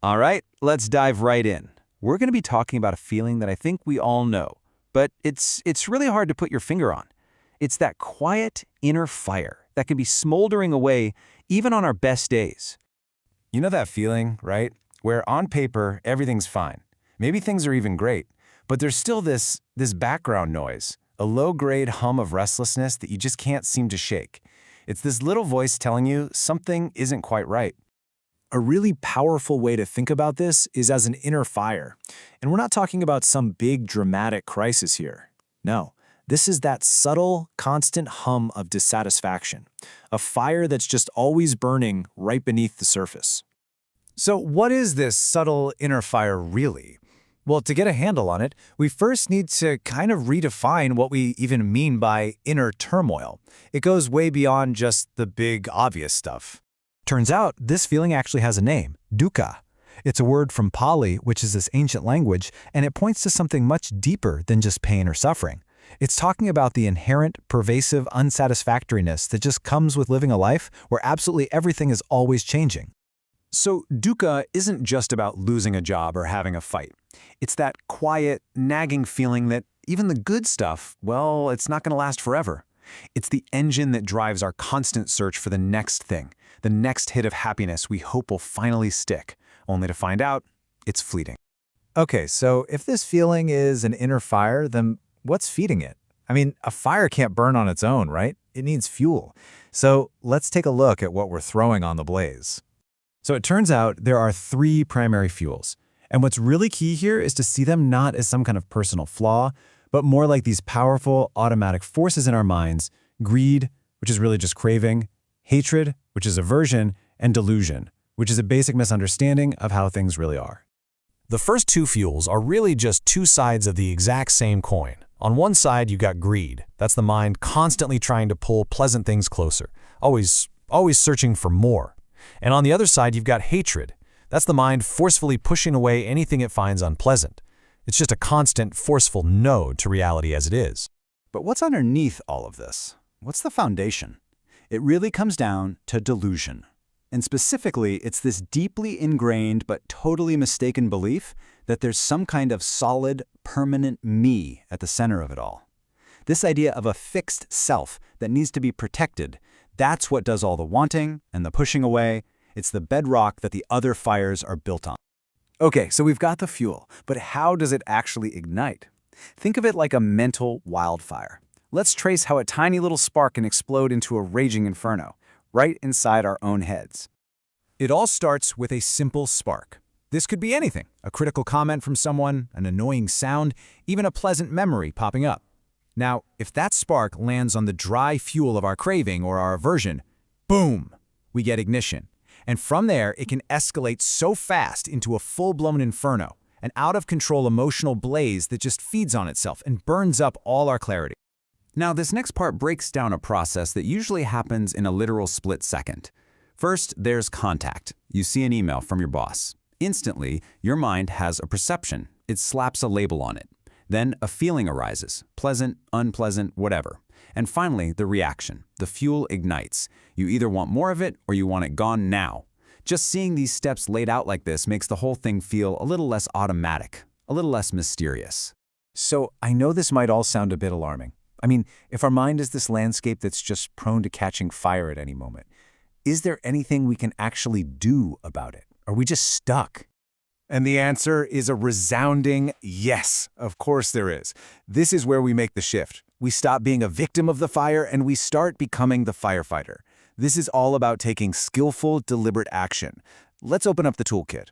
All right, let's dive right in. We're going to be talking about a feeling that I think we all know, but it's really hard to put your finger on. It's that quiet inner fire that can be smoldering away even on our best days. You know that feeling, right? Where on paper, everything's fine. Maybe things are even great, but there's still this background noise, a low-grade hum of restlessness that you just can't seem to shake. It's this little voice telling you something isn't quite right. A really powerful way to think about this is as an inner fire. And we're not talking about some big dramatic crisis here. No, this is that subtle, constant hum of dissatisfaction, a fire that's just always burning right beneath the surface. So what is this subtle inner fire really? Well, to get a handle on it, we first need to kind of redefine what we even mean by inner turmoil. It goes way beyond just the big, obvious stuff. Turns out, this feeling actually has a name, dukkha. It's a word from Pali, which is this ancient language, and it points to something much deeper than just pain or suffering. It's talking about the inherent, pervasive unsatisfactoriness that just comes with living a life where absolutely everything is always changing. So dukkha isn't just about losing a job or having a fight. It's that quiet, nagging feeling that even the good stuff, well, it's not going to last forever. It's the engine that drives our constant search for the next thing, the next hit of happiness we hope will finally stick, only to find out it's fleeting. Okay, so if this feeling is an inner fire, then what's feeding it? I mean, a fire can't burn on its own, right? It needs fuel. So let's take a look at what we're throwing on the blaze. So it turns out there are 3 primary fuels. And what's really key here is to see them not as some kind of personal flaw, but more like these powerful automatic forces in our minds: greed, which is really just craving; hatred, which is aversion; and delusion, which is a basic misunderstanding of how things really are. The first 2 fuels are really just 2 sides of the exact same coin. On one side, you got greed. That's the mind constantly trying to pull pleasant things closer, always searching for more. And on the other side, you've got hatred. That's the mind forcefully pushing away anything it finds unpleasant. It's just a constant, forceful no to reality as it is. But what's underneath all of this? What's the foundation? It really comes down to delusion. And specifically, it's this deeply ingrained but totally mistaken belief that there's some kind of solid, permanent me at the center of it all. This idea of a fixed self that needs to be protected, that's what does all the wanting and the pushing away. It's the bedrock that the other fires are built on. Okay, so we've got the fuel, but how does it actually ignite? Think of it like a mental wildfire. Let's trace how a tiny little spark can explode into a raging inferno, right inside our own heads. It all starts with a simple spark. This could be anything: a critical comment from someone, an annoying sound, even a pleasant memory popping up. Now, if that spark lands on the dry fuel of our craving or our aversion, boom, we get ignition. And from there, it can escalate so fast into a full-blown inferno, an out-of-control emotional blaze that just feeds on itself and burns up all our clarity. Now, this next part breaks down a process that usually happens in a literal split second. First, there's contact. You see an email from your boss. Instantly, your mind has a perception. It slaps a label on it. Then a feeling arises, pleasant, unpleasant, whatever. And finally, the reaction. The fuel ignites. You either want more of it or you want it gone now. Just seeing these steps laid out like this makes the whole thing feel a little less automatic, a little less mysterious. So I know this might all sound a bit alarming. I mean, if our mind is this landscape that's just prone to catching fire at any moment, is there anything we can actually do about it? Are we just stuck? And the answer is a resounding yes. Of course there is. This is where we make the shift. We stop being a victim of the fire and we start becoming the firefighter. This is all about taking skillful, deliberate action. Let's open up the toolkit.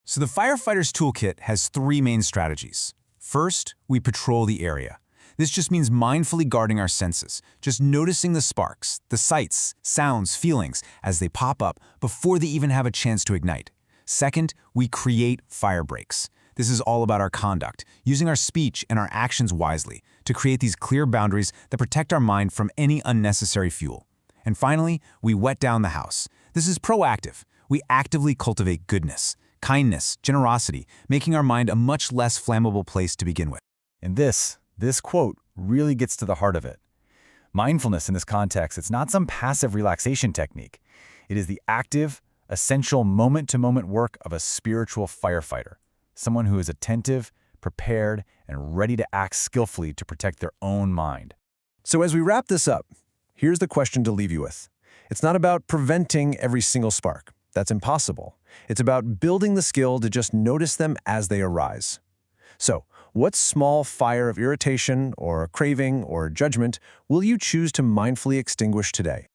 So the firefighter's toolkit has 3 main strategies. First, we patrol the area. This just means mindfully guarding our senses, just noticing the sparks, the sights, sounds, feelings as they pop up before they even have a chance to ignite. Second, we create fire breaks. This is all about our conduct, using our speech and our actions wisely to create these clear boundaries that protect our mind from any unnecessary fuel. And finally, we wet down the house. This is proactive. We actively cultivate goodness, kindness, generosity, making our mind a much less flammable place to begin with. And this quote really gets to the heart of it. Mindfulness in this context, it's not some passive relaxation technique. It is the active, essential moment-to-moment work of a spiritual firefighter, someone who is attentive, prepared, and ready to act skillfully to protect their own mind. So as we wrap this up, here's the question to leave you with. It's not about preventing every single spark. That's impossible. It's about building the skill to just notice them as they arise. So, what small fire of irritation or craving or judgment will you choose to mindfully extinguish today?